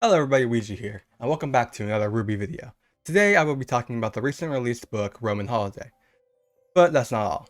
Hello everybody, Weegee here, and welcome back to another RWBY video. Today I will be talking about the recent released book, Roman Holiday. But that's not all,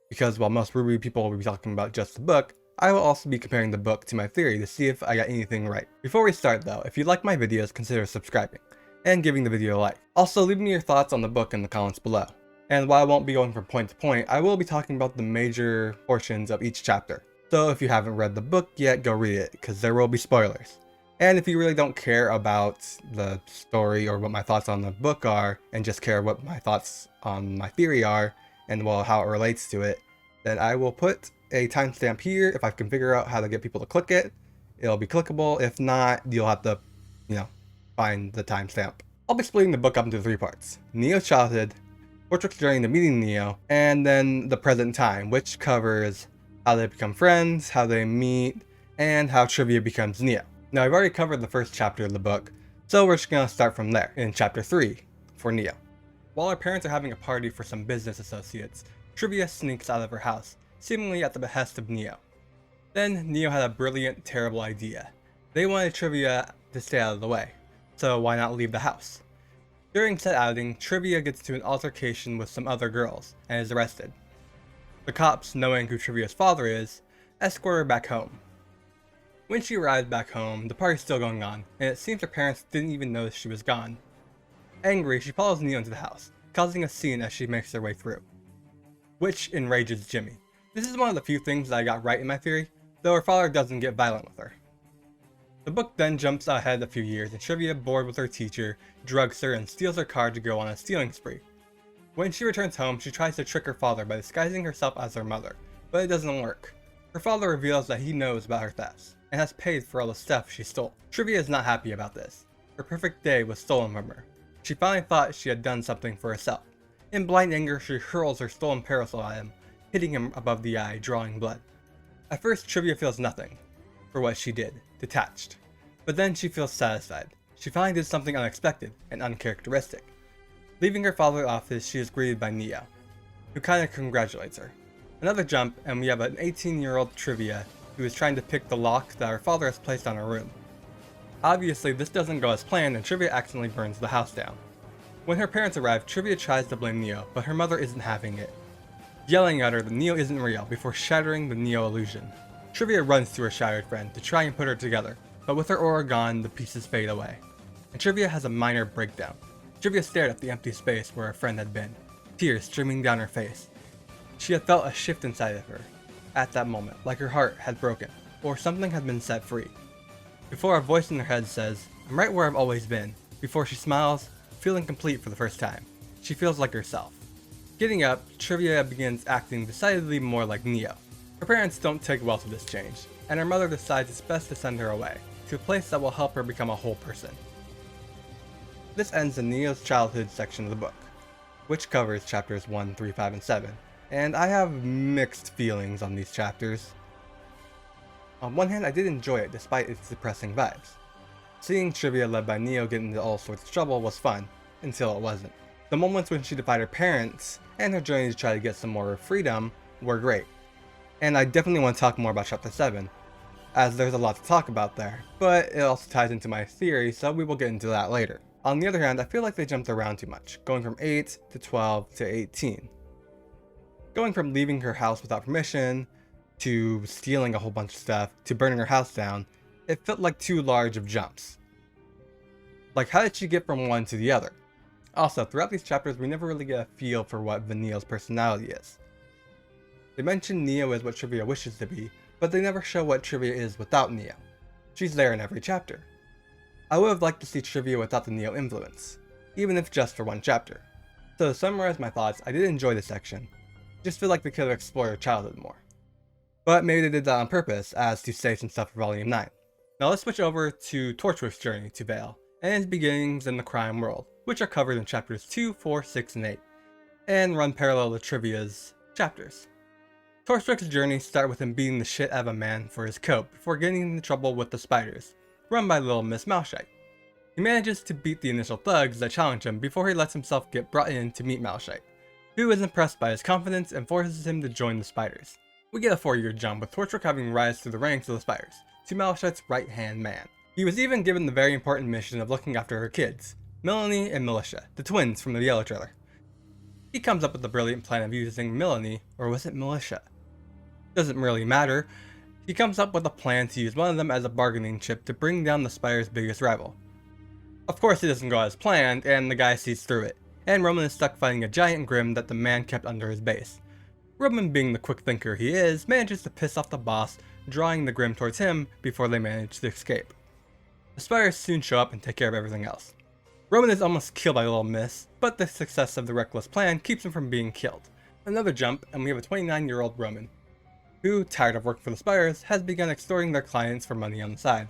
because while most RWBY people will be talking about just the book, I will also be comparing the book to my theory to see if I got anything right. Before we start though, if you like my videos, consider subscribing, and giving the video a like. Also, leave me your thoughts on the book in the comments below. And while I won't be going from point to point, I will be talking about the major portions of each chapter. So if you haven't read the book yet, go read it, because there will be spoilers. And if you really don't care about the story or what my thoughts on the book are, and just care what my thoughts on my theory are, and well, how it relates to it, then I will put a timestamp here. If I can figure out how to get people to click it, it'll be clickable. If not, you'll have to, find the timestamp. I'll be splitting the book up into 3 parts. Neo's childhood, Torchwick's journey to meeting Neo, and then the present time, which covers how they become friends, how they meet, and how Trivia becomes Neo. Now, I've already covered the first chapter of the book, so we're just going to start from there, in chapter 3, for Neo. While our parents are having a party for some business associates, Trivia sneaks out of her house, seemingly at the behest of Neo. Then, Neo had a brilliant, terrible idea. They wanted Trivia to stay out of the way, so why not leave the house? During said outing, Trivia gets into an altercation with some other girls, and is arrested. The cops, knowing who Trivia's father is, escort her back home. When she arrives back home, the party's still going on, and it seems her parents didn't even notice she was gone. Angry, she follows Neo into the house, causing a scene as she makes her way through, which enrages Jimmy. This is one of the few things that I got right in my theory, though her father doesn't get violent with her. The book then jumps ahead a few years, and Trivia, bored with her teacher, drugs her and steals her car to go on a stealing spree. When she returns home, she tries to trick her father by disguising herself as her mother, but it doesn't work. Her father reveals that he knows about her thefts, and has paid for all the stuff she stole. Trivia is not happy about this. Her perfect day was stolen from her. She finally thought she had done something for herself. In blind anger, she hurls her stolen parasol at him, hitting him above the eye, drawing blood. At first, Trivia feels nothing for what she did, detached. But then she feels satisfied. She finally did something unexpected and uncharacteristic. Leaving her father's office, she is greeted by Neo, who kinda congratulates her. Another jump, and we have an 18-year-old Trivia who is trying to pick the lock that her father has placed on her room. Obviously, this doesn't go as planned, and Trivia accidentally burns the house down. When her parents arrive, Trivia tries to blame Neo, but her mother isn't having it, yelling at her that Neo isn't real before shattering the Neo illusion. Trivia runs to her shattered friend to try and put her together, but with her aura gone, the pieces fade away, and Trivia has a minor breakdown. Trivia stared at the empty space where her friend had been, tears streaming down her face. She had felt a shift inside of her at that moment, like her heart had broken, or something had been set free. Before a voice in her head says, "I'm right where I've always been," before she smiles, feeling complete for the first time. She feels like herself. Getting up, Trivia begins acting decidedly more like Neo. Her parents don't take well to this change, and her mother decides it's best to send her away, to a place that will help her become a whole person. This ends the Neo's childhood section of the book, which covers chapters 1, 3, 5, and 7. And I have mixed feelings on these chapters. On one hand, I did enjoy it despite its depressing vibes. Seeing Trivia led by Neo get into all sorts of trouble was fun, until it wasn't. The moments when she defied her parents, and her journey to try to get some more freedom, were great. And I definitely want to talk more about chapter 7, as there's a lot to talk about there, but it also ties into my theory, so we will get into that later. On the other hand, I feel like they jumped around too much, going from 8 to 12 to 18. Going from leaving her house without permission, to stealing a whole bunch of stuff, to burning her house down, it felt like too large of jumps. Like, how did she get from one to the other? Also, throughout these chapters, we never really get a feel for what Neo's personality is. They mention Neo is what Trivia wishes to be, but they never show what Trivia is without Neo. She's there in every chapter. I would have liked to see Trivia without the Neo influence, even if just for one chapter. So to summarize my thoughts, I did enjoy this section. Just feel like they could have explored her childhood more. But maybe they did that on purpose, as to save some stuff for Volume 9. Now let's switch over to Torchwick's journey to Vale, and his beginnings in the crime world, which are covered in chapters 2, 4, 6, and 8, and run parallel to Trivia's chapters. Torchwick's journey starts with him beating the shit out of a man for his coat before getting into trouble with the spiders, run by Little Miss Malshite. He manages to beat the initial thugs that challenge him before he lets himself get brought in to meet Malshite, who is impressed by his confidence and forces him to join the spiders. We get a 4-year jump with Torchwick having rise through the ranks of the spiders, to Malshite's right-hand man. He was even given the very important mission of looking after her kids, Melanie and Militia, the twins from the Yellow trailer. He comes up with the brilliant plan of using Melanie, or was it Militia? Doesn't really matter. He comes up with a plan to use one of them as a bargaining chip to bring down the Spire's biggest rival. Of course it doesn't go as planned, and the guy sees through it, and Roman is stuck fighting a giant Grimm that the man kept under his base. Roman, being the quick thinker he is, manages to piss off the boss, drawing the Grimm towards him before they manage to escape. The Spires soon show up and take care of everything else. Roman is almost killed by Little Miss, but the success of the reckless plan keeps him from being killed. Another jump, and we have a 29-year-old Roman, who, tired of working for the Spires, has begun extorting their clients for money on the side.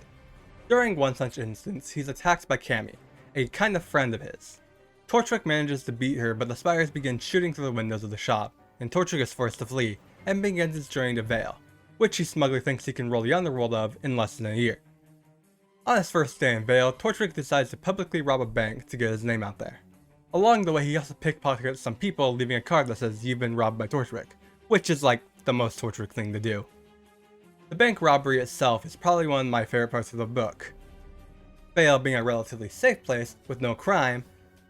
During one such instance, he's attacked by Cammy, a kind of friend of his. Torchwick manages to beat her, but the Spires begin shooting through the windows of the shop, and Torchwick is forced to flee, and begins his journey to Vale, which he smugly thinks he can rule the underworld of in less than a year. On his first day in Vale, Torchwick decides to publicly rob a bank to get his name out there. Along the way, he also pickpockets some people, leaving a card that says "You've been robbed by Torchwick," which is like the most Torchwick thing to do. The bank robbery itself is probably one of my favorite parts of the book. Vale being a relatively safe place with no crime,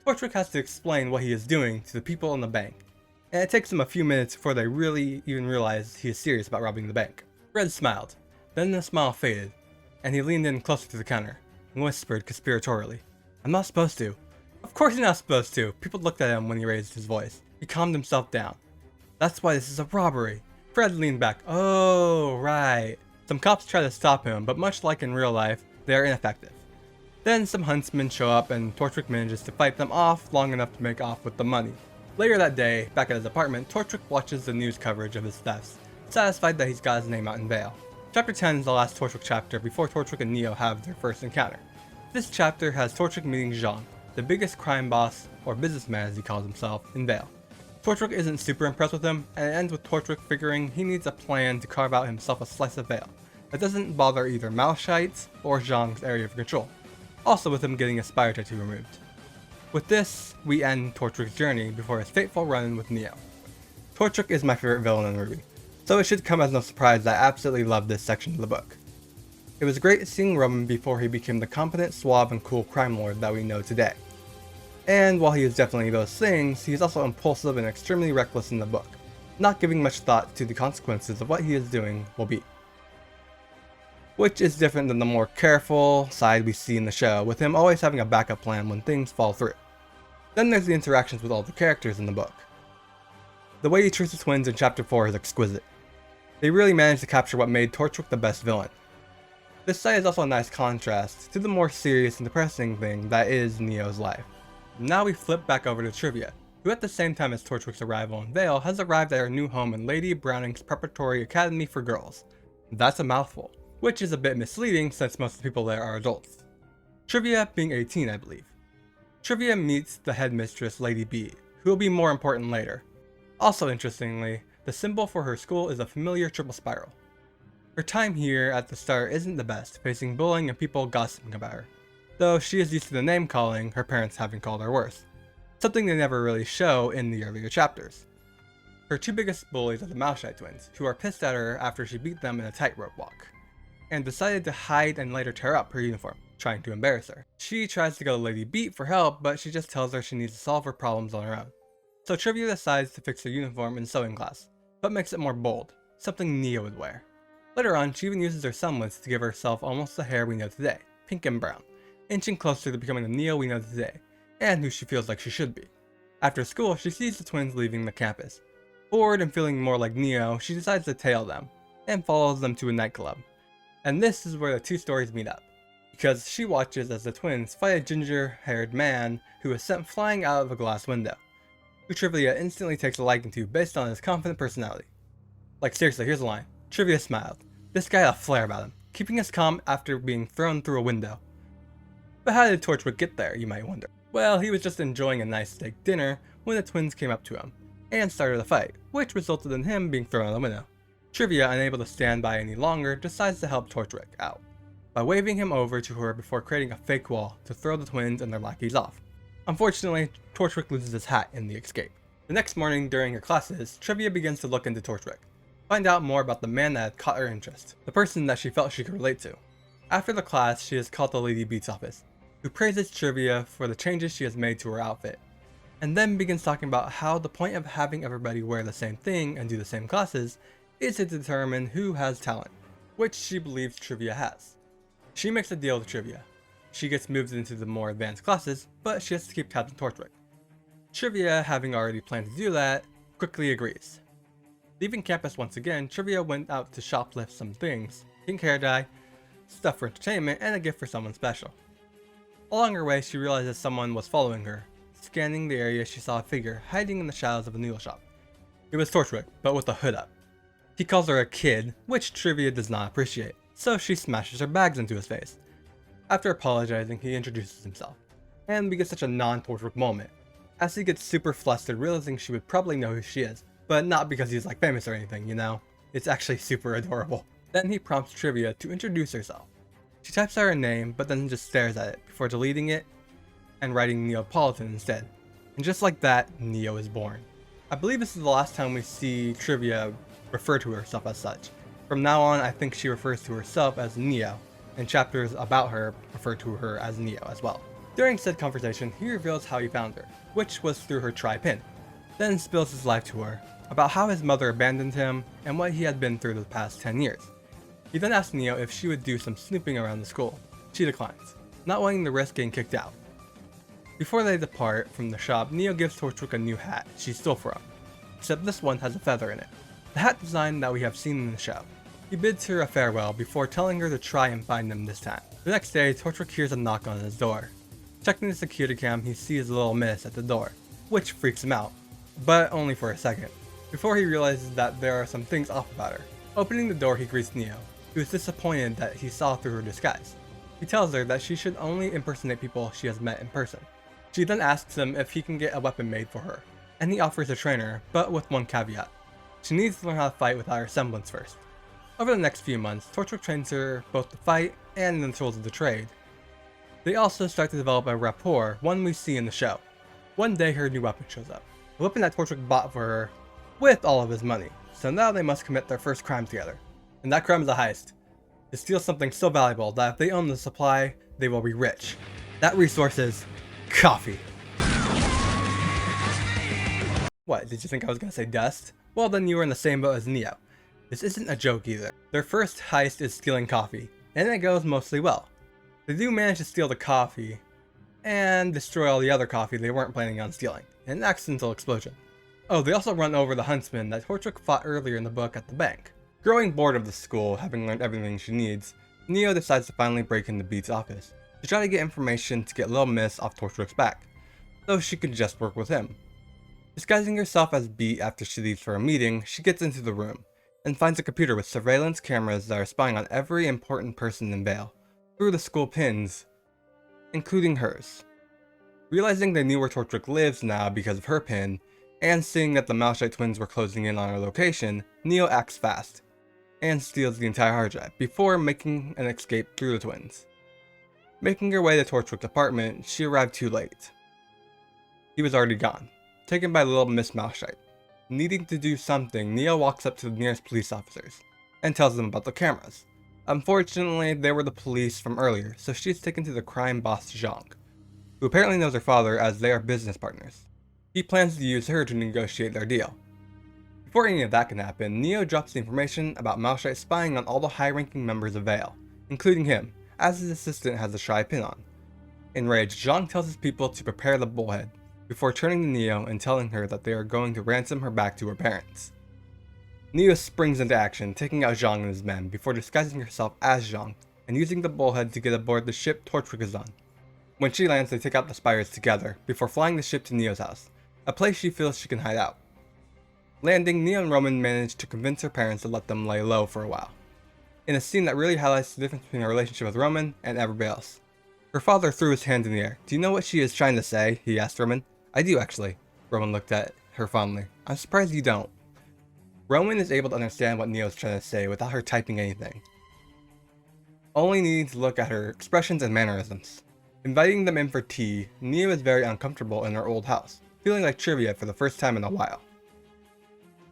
Torchwick has to explain what he is doing to the people in the bank, and it takes him a few minutes before they really even realize he is serious about robbing the bank. Red smiled, then the smile faded, and he leaned in closer to the counter and whispered conspiratorially, "I'm not supposed to." Of course he's not supposed to. People looked at him when he raised his voice. He calmed himself down. "That's why this is a robbery." Fred leaned back. "Oh, right." Some cops try to stop him, but much like in real life, they are ineffective. Then some huntsmen show up and Torchwick manages to fight them off long enough to make off with the money. Later that day, back at his apartment, Torchwick watches the news coverage of his thefts, satisfied that he's got his name out in Vale. Chapter 10 is the last Torchwick chapter before Torchwick and Neo have their first encounter. This chapter has Torchwick meeting Jean, the biggest crime boss, or businessman as he calls himself, in Vale. Torchwick isn't super impressed with him, and it ends with Torchwick figuring he needs a plan to carve out himself a slice of Vale that doesn't bother either Malachite's or Jean's area of control, also with him getting a spire tattoo removed. With this, we end Torchwick's journey before his fateful run-in with Neo. Torchwick is my favorite villain in RWBY, so it should come as no surprise that I absolutely love this section of the book. It was great seeing Roman before he became the competent, suave, and cool crime lord that we know today. And while he is definitely those things, he is also impulsive and extremely reckless in the book, not giving much thought to the consequences of what he is doing will be. Which is different than the more careful side we see in the show, with him always having a backup plan when things fall through. Then there's the interactions with all the characters in the book. The way he treats the twins in Chapter 4 is exquisite. They really managed to capture what made Torchwick the best villain. This side is also a nice contrast to the more serious and depressing thing that is Neo's life. Now we flip back over to Trivia, who at the same time as Torchwick's arrival in Vale has arrived at her new home in Lady Browning's Preparatory Academy for Girls. That's a mouthful, which is a bit misleading since most of the people there are adults. Trivia being 18, I believe. Trivia meets the headmistress, Lady B, who will be more important later. Also interestingly, the symbol for her school is a familiar triple spiral. Her time here at the start isn't the best, facing bullying and people gossiping about her, though she is used to the name calling, her parents having called her worse, something they never really show in the earlier chapters. Her two biggest bullies are the Malachite twins, who are pissed at her after she beat them in a tightrope walk, and decided to hide and later tear up her uniform, trying to embarrass her. She tries to go to Lady B for help, but she just tells her she needs to solve her problems on her own. So Trivia decides to fix her uniform in sewing class, but makes it more bold, something Neo would wear. Later on, she even uses her semblance to give herself almost the hair we know today, pink and brown, inching closer to becoming the Neo we know today, and who she feels like she should be. After school, she sees the twins leaving the campus. Bored and feeling more like Neo, she decides to tail them, and follows them to a nightclub. And this is where the two stories meet up, because she watches as the twins fight a ginger-haired man who is sent flying out of a glass window, who Trivia instantly takes a liking to based on his confident personality. Like seriously, here's a line. Trivia smiled. This guy had a flair about him, keeping us calm after being thrown through a window. But how did Torchwick get there, you might wonder? Well, he was just enjoying a nice steak dinner when the twins came up to him, and started a fight, which resulted in him being thrown out the window. Trivia, unable to stand by any longer, decides to help Torchwick out, by waving him over to her before creating a fake wall to throw the twins and their lackeys off. Unfortunately, Torchwick loses his hat in the escape. The next morning during her classes, Trivia begins to look into Torchwick, find out more about the man that had caught her interest, the person that she felt she could relate to. After the class, she is called to Lady Beat's office, who praises Trivia for the changes she has made to her outfit, and then begins talking about how the point of having everybody wear the same thing and do the same classes is to determine who has talent, which she believes Trivia has. She makes a deal with Trivia. She gets moved into the more advanced classes, but she has to keep tabs on Torchwick. Trivia, having already planned to do that, quickly agrees. Leaving campus once again, Trivia went out to shoplift some things: pink hair dye, stuff for entertainment, and a gift for someone special. Along her way, she realizes someone was following her. Scanning the area, she saw a figure hiding in the shadows of a noodle shop. It was Torchwick, but with a hood up. He calls her a kid, which Trivia does not appreciate, so she smashes her bags into his face. After apologizing, he introduces himself, and we get such a non-Torchwick moment, as he gets super flustered, realizing she would probably know who she is, but not because he's like famous or anything, you know? It's actually super adorable. Then he prompts Trivia to introduce herself. She types out her name, but then just stares at it before deleting it and writing Neapolitan instead. And just like that, Neo is born. I believe this is the last time we see Trivia refer to herself as such. From now on, I think she refers to herself as Neo, and chapters about her refer to her as Neo as well. During said conversation, he reveals how he found her, which was through her tri-pin, then spills his life to her, about how his mother abandoned him and what he had been through the past 10 years. He then asks Neo if she would do some snooping around the school. She declines, not wanting to risk getting kicked out. Before they depart from the shop, Neo gives Torchwick a new hat she stole from him, except this one has a feather in it, the hat design that we have seen in the show. He bids her a farewell before telling her to try and find them this time. The next day, Torchwick hears a knock on his door. Checking the security cam, he sees a little miss at the door, which freaks him out, but only for a second, before he realizes that there are some things off about her. Opening the door, he greets Neo, who is disappointed that he saw through her disguise. He tells her that she should only impersonate people she has met in person. She then asks him if he can get a weapon made for her, and he offers to train her, but with one caveat. She needs to learn how to fight without her semblance first. Over the next few months, Torchwick trains her both to fight and in the tools of the trade. They also start to develop a rapport, one we see in the show. One day her new weapon shows up, a weapon that Torchwick bought for her with all of his money, so now they must commit their first crime together. And that crime is a heist. To steal something so valuable that if they own the supply, they will be rich. That resource is coffee. What, did you think I was gonna say dust? Well, then you were in the same boat as Neo. This isn't a joke either. Their first heist is stealing coffee, and it goes mostly well. They do manage to steal the coffee, and destroy all the other coffee they weren't planning on stealing, in an accidental explosion. Oh, they also run over the huntsman that Torchwick fought earlier in the book at the bank. Growing bored of the school, having learned everything she needs, Neo decides to finally break into Beat's office, to try to get information to get Lil Miss off Torchwick's back, so she could just work with him. Disguising herself as Beat after she leaves for a meeting, she gets into the room, and finds a computer with surveillance cameras that are spying on every important person in Vale, through the school pins, including hers. Realizing they knew where Torchwick lives now because of her pin, and seeing that the Malshite twins were closing in on her location, Neo acts fast, and steals the entire hard drive, before making an escape through the twins. Making her way to Torchwick's apartment, she arrived too late. He was already gone, taken by little Miss Malshite. Needing to do something, Neo walks up to the nearest police officers, and tells them about the cameras. Unfortunately, they were the police from earlier, so she is taken to the crime boss Zhang, who apparently knows her father as they are business partners. He plans to use her to negotiate their deal. Before any of that can happen, Neo drops the information about Malshite spying on all the high-ranking members of Vale, including him, as his assistant has a shy pin on. Enraged, Zhang tells his people to prepare the bullhead, before turning to Neo and telling her that they are going to ransom her back to her parents. Neo springs into action, taking out Zhang and his men before disguising herself as Zhang and using the bullhead to get aboard the ship Torchwick is on. When she lands, they take out the spires together before flying the ship to Neo's house, a place she feels she can hide out. Landing, Neo and Roman manage to convince her parents to let them lay low for a while, in a scene that really highlights the difference between her relationship with Roman and everybody else. Her father threw his hand in the air. "Do you know what she is trying to say?" he asked Roman. "I do, actually." Roman looked at her fondly. "I'm surprised you don't." Roman is able to understand what Neo's trying to say without her typing anything, only needing to look at her expressions and mannerisms. Inviting them in for tea, Neo is very uncomfortable in her old house, feeling like Trivia for the first time in a while.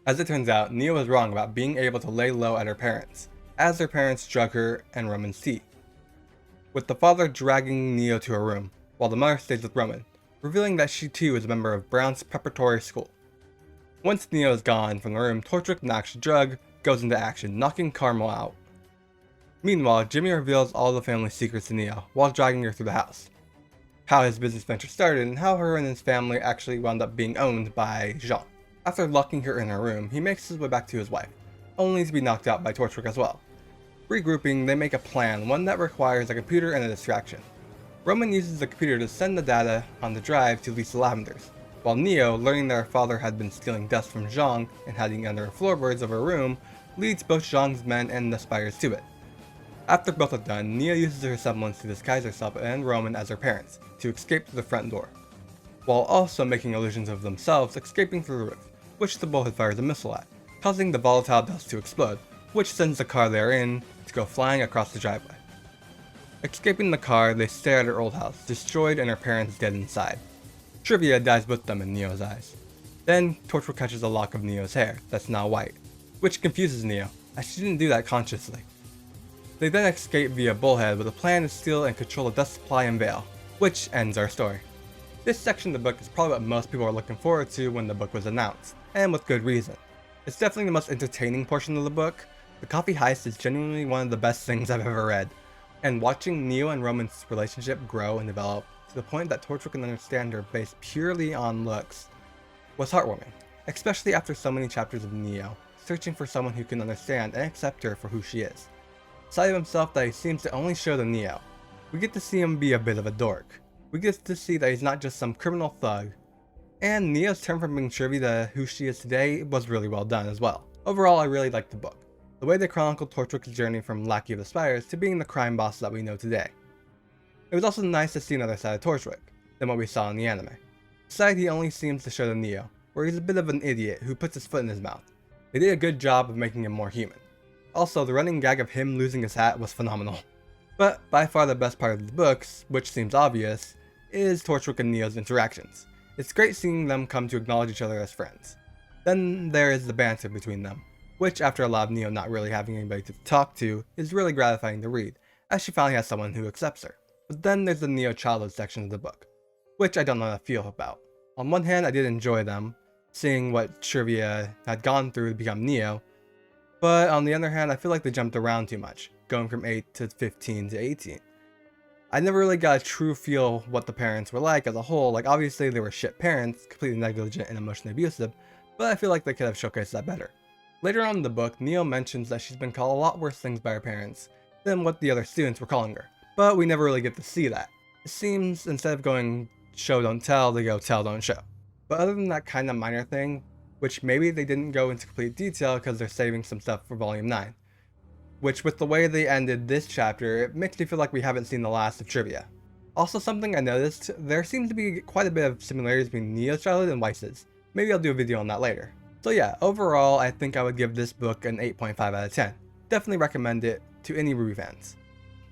As it turns out, Neo was wrong about being able to lay low at her parents, as her parents drug her and Roman's tea. with the father dragging Neo to her room, while the mother stays with Roman, revealing that she too is a member of Brown's preparatory school. Once Neo is gone from the room, Torchwick, an actual drug, goes into action, knocking Carmel out. Meanwhile, Jimmy reveals all the family's secrets to Neo while dragging her through the house. How his business venture started and how her and his family actually wound up being owned by Jean. After locking her in her room, he makes his way back to his wife, only to be knocked out by Torchwick as well. Regrouping, they make a plan, one that requires a computer and a distraction. Roman uses the computer to send the data on the drive to Lisa Lavender's, while Neo, learning that her father had been stealing dust from Zhang and hiding under the floorboards of her room, leads both Zhang's men and the spiders to it. After both are done, Neo uses her semblance to disguise herself and Roman as her parents, to escape through the front door, while also making illusions of themselves escaping through the roof, which the bullhead fires a missile at, causing the volatile dust to explode, which sends the car they are in to go flying across the driveway. Escaping the car, they stare at her old house, destroyed and her parents dead inside. Trivia dies with them in Neo's eyes. Then, Torchwick catches a lock of Neo's hair, that's now white, which confuses Neo, as she didn't do that consciously. They then escape via Bullhead with a plan to steal and control the dust supply in Vale, which ends our story. This section of the book is probably what most people are looking forward to when the book was announced, and with good reason. It's definitely the most entertaining portion of the book. The coffee heist is genuinely one of the best things I've ever read, and watching Neo and Roman's relationship grow and develop to the point that Torchwick can understand her based purely on looks was heartwarming, especially after so many chapters of Neo searching for someone who can understand and accept her for who she is. Side of himself that he seems to only show to Neo. We get to see him be a bit of a dork. We get to see that he's not just some criminal thug. And Neo's turn from being Trivia to who she is today was really well done as well. Overall, I really liked the book. The way they chronicled Torchwick's journey from Lackey of the Spires to being the crime boss that we know today. It was also nice to see another side of Torchwick than what we saw in the anime. The side he only seems to show to Neo, where he's a bit of an idiot who puts his foot in his mouth. They did a good job of making him more human. Also, the running gag of him losing his hat was phenomenal. But by far the best part of the books, which seems obvious, is Torchwick and Neo's interactions. It's great seeing them come to acknowledge each other as friends. Then there is the banter between them, which after a lot of Neo not really having anybody to talk to, is really gratifying to read, as she finally has someone who accepts her. But then there's the Neo childhood section of the book, which I don't know how to feel about. On one hand, I did enjoy them, seeing what Trivia had gone through to become Neo, but on the other hand, I feel like they jumped around too much, going from 8 to 15 to 18. I never really got a true feel what the parents were like as a whole. Like, obviously they were shit parents, completely negligent and emotionally abusive, but I feel like they could have showcased that better. Later on in the book, Neo mentions that she's been called a lot worse things by her parents than what the other students were calling her, but we never really get to see that. It seems instead of going show don't tell, they go tell don't show. But other than that kind of minor thing, which maybe they didn't go into complete detail because they're saving some stuff for volume 9, which with the way they ended this chapter, it makes me feel like we haven't seen the last of Trivia. Also, something I noticed, there seems to be quite a bit of similarities between Neo's childhood and Weiss's. Maybe I'll do a video on that later. So yeah, overall I think I would give this book an 8.5 out of 10. Definitely recommend it to any RWBY fans.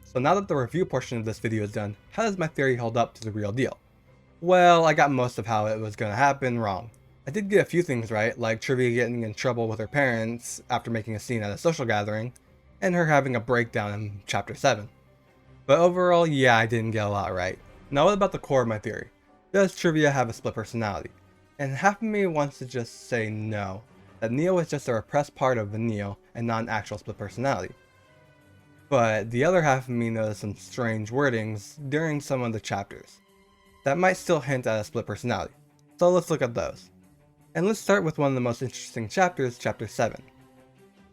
So now that the review portion of this video is done, how does my theory hold up to the real deal? Well, I got most of how it was going to happen wrong. I did get a few things right, like Trivia getting in trouble with her parents after making a scene at a social gathering, and her having a breakdown in chapter 7. But overall, yeah, I didn't get a lot right. Now what about the core of my theory? Does Trivia have a split personality? And half of me wants to just say no, that Neo is just a repressed part of the Neo and not an actual split personality. But the other half of me noticed some strange wordings during some of the chapters that might still hint at a split personality. So let's look at those. And let's start with one of the most interesting chapters, chapter 7.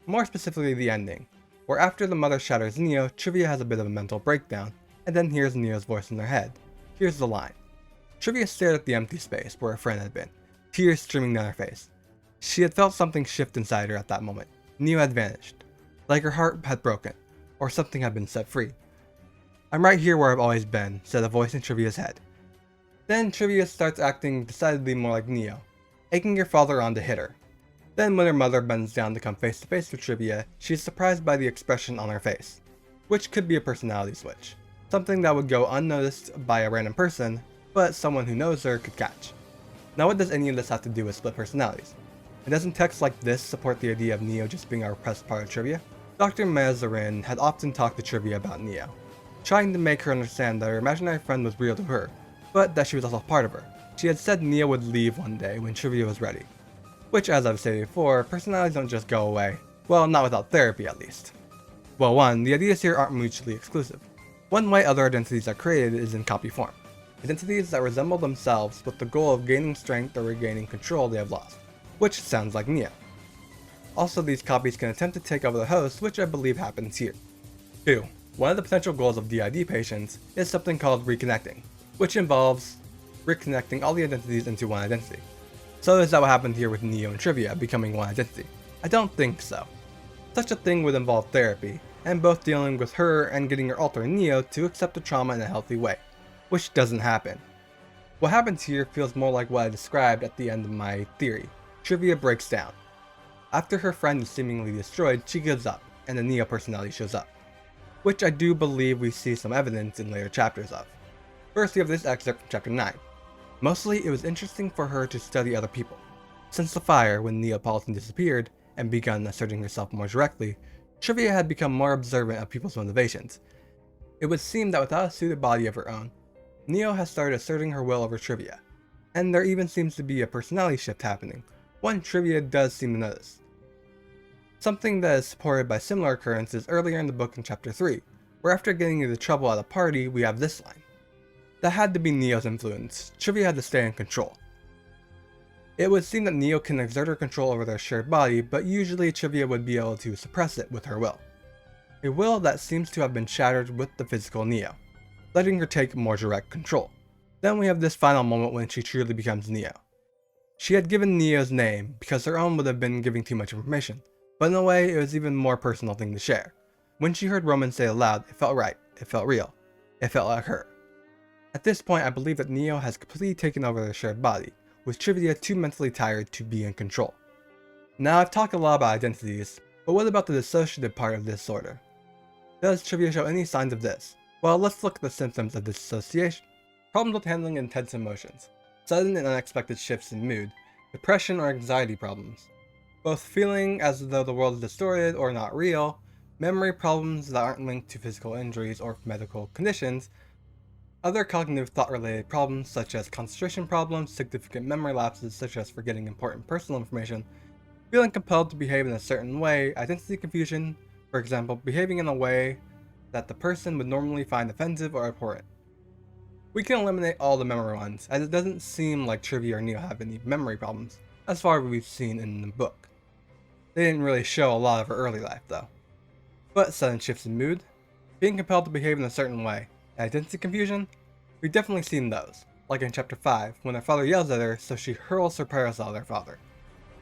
More specifically the ending, where after the mother shatters Neo, Trivia has a bit of a mental breakdown, and then hears Neo's voice in their head. Here's the line. Trivia stared at the empty space where her friend had been, tears streaming down her face. She had felt something shift inside her at that moment. Neo had vanished, like her heart had broken, or something had been set free. I'm right here where I've always been, said a voice in Trivia's head. Then Trivia starts acting decidedly more like Neo, egging her father on to hit her. Then when her mother bends down to come face to face with Trivia, she is surprised by the expression on her face, which could be a personality switch, something that would go unnoticed by a random person, but someone who knows her could catch. Now what does any of this have to do with split personalities? And doesn't text like this support the idea of Neo just being a repressed part of Trivia? Dr. Mazarin had often talked to Trivia about Neo, trying to make her understand that her imaginary friend was real to her, but that she was also part of her. She had said Neo would leave one day when Trivia was ready. Which, as I've stated before, personalities don't just go away. Well, not without therapy at least. Well, one, the ideas here aren't mutually exclusive. One way other identities are created is in copy form. Identities that resemble themselves with the goal of gaining strength or regaining control they have lost, which sounds like Neo. Also, these copies can attempt to take over the host, which I believe happens here. 2. One of the potential goals of DID patients is something called reconnecting, which involves reconnecting all the identities into one identity. So is that what happened here with Neo and Trivia becoming one identity? I don't think so. Such a thing would involve therapy, and both dealing with her and getting her alter Neo to accept the trauma in a healthy way, which doesn't happen. What happens here feels more like what I described at the end of my theory. Trivia breaks down. After her friend is seemingly destroyed, she gives up, and the Neo personality shows up, which I do believe we see some evidence in later chapters of. First, we have this excerpt from chapter 9. Mostly, it was interesting for her to study other people. Since the fire, when Neapolitan disappeared and begun asserting herself more directly, Trivia had become more observant of people's motivations. It would seem that without a suited body of her own, Neo has started asserting her will over Trivia, and there even seems to be a personality shift happening, one Trivia does seem to notice. Something that is supported by similar occurrences earlier in the book in chapter 3, where after getting into trouble at a party, we have this line. That had to be Neo's influence. Trivia had to stay in control. It would seem that Neo can exert her control over their shared body, but usually Trivia would be able to suppress it with her will. A will that seems to have been shattered with the physical Neo, letting her take more direct control. Then we have this final moment when she truly becomes Neo. She had given Neo's name because her own would have been giving too much information, but in a way it was even more personal thing to share. When she heard Roman say aloud, it felt right, it felt real, it felt like her. At this point I believe that Neo has completely taken over their shared body, with Trivia too mentally tired to be in control. Now I've talked a lot about identities, but what about the dissociative part of this disorder? Does Trivia show any signs of this? Well, let's look at the symptoms of dissociation. Problems with handling intense emotions, sudden and unexpected shifts in mood, depression or anxiety problems, both feeling as though the world is distorted or not real, memory problems that aren't linked to physical injuries or medical conditions, other cognitive thought-related problems such as concentration problems, significant memory lapses such as forgetting important personal information, feeling compelled to behave in a certain way, identity confusion, for example, behaving in a way that the person would normally find offensive or abhorrent. We can eliminate all the memory ones, as it doesn't seem like Trivia or Neo have any memory problems, as far as we've seen in the book. They didn't really show a lot of her early life though. But sudden shifts in mood, being compelled to behave in a certain way, identity confusion, we've definitely seen those, like in chapter 5, when her father yells at her so she hurls her parasol at her father.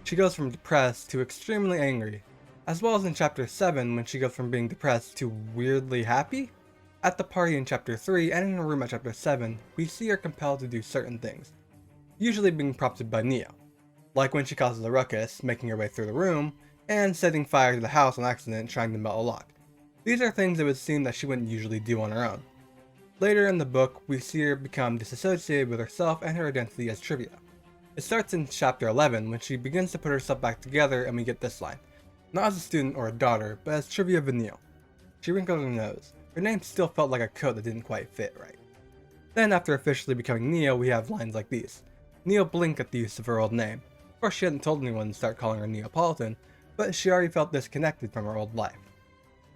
She goes from depressed to extremely angry, as well as in chapter 7 when she goes from being depressed to weirdly happy. At the party in chapter 3 and in her room at chapter 7, we see her compelled to do certain things, usually being prompted by Neo, like when she causes a ruckus, making her way through the room, and setting fire to the house on accident trying to melt a lock. These are things it would seem that she wouldn't usually do on her own. Later in the book, we see her become disassociated with herself and her identity as Trivia. It starts in chapter 11 when she begins to put herself back together and we get this line. Not as a student or a daughter, but as Trivia Vanille. She wrinkled her nose. Her name still felt like a coat that didn't quite fit right. Then after officially becoming Neo, we have lines like these. Neo blinked at the use of her old name. Of course she hadn't told anyone to start calling her Neapolitan, but she already felt disconnected from her old life.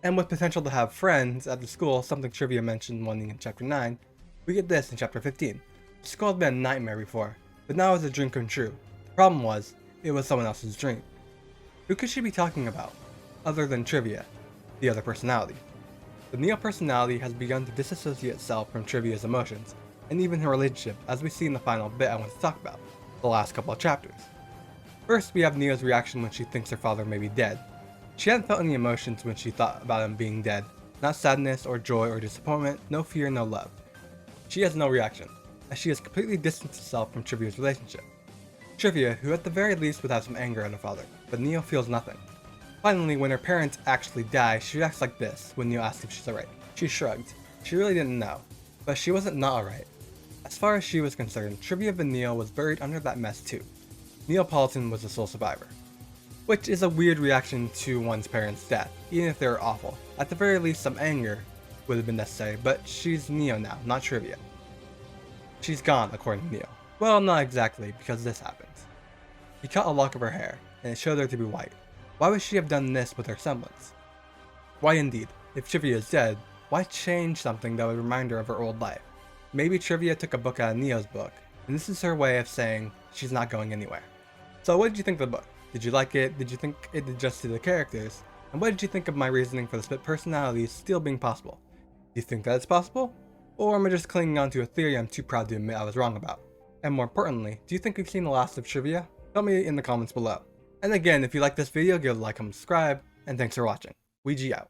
And with potential to have friends at the school, something Trivia mentioned wanting in chapter 9, we get this in chapter 15. The school had been a nightmare before, but now it's a dream come true. The problem was, it was someone else's dream. Who could she be talking about, other than Trivia, the other personality? The Neo personality has begun to disassociate itself from Trivia's emotions, and even her relationship, as we see in the final bit I want to talk about, the last couple of chapters. First, we have Neo's reaction when she thinks her father may be dead. She hadn't felt any emotions when she thought about him being dead. Not sadness or joy or disappointment, no fear, no love. She has no reaction, as she has completely distanced herself from Trivia's relationship. Trivia, who at the very least would have some anger at her father, but Neo feels nothing. Finally, when her parents actually die, she reacts like this when Neo asks if she's alright. She shrugged. She really didn't know, but she wasn't not alright. As far as she was concerned, Trivia Vanille was buried under that mess too. Neapolitan was the sole survivor. Which is a weird reaction to one's parents' death, even if they were awful. At the very least, some anger, would have been necessary, but she's Neo now, not Trivia. She's gone, according to Neo. Well, not exactly, because this happens. He cut a lock of her hair, and it showed her to be white. Why would she have done this with her semblance? Why indeed? If Trivia is dead, why change something that would remind her of her old life? Maybe Trivia took a book out of Neo's book, and this is her way of saying she's not going anywhere. So what did you think of the book? Did you like it? Did you think it did justice to the characters? And what did you think of my reasoning for the split personalities still being possible? Do you think that it's possible? Or am I just clinging on to a theory I'm too proud to admit I was wrong about? And more importantly, do you think we've seen the last of Trivia? Tell me in the comments below. And again, if you like this video, give it a like, comment, subscribe, and thanks for watching. Weegee out.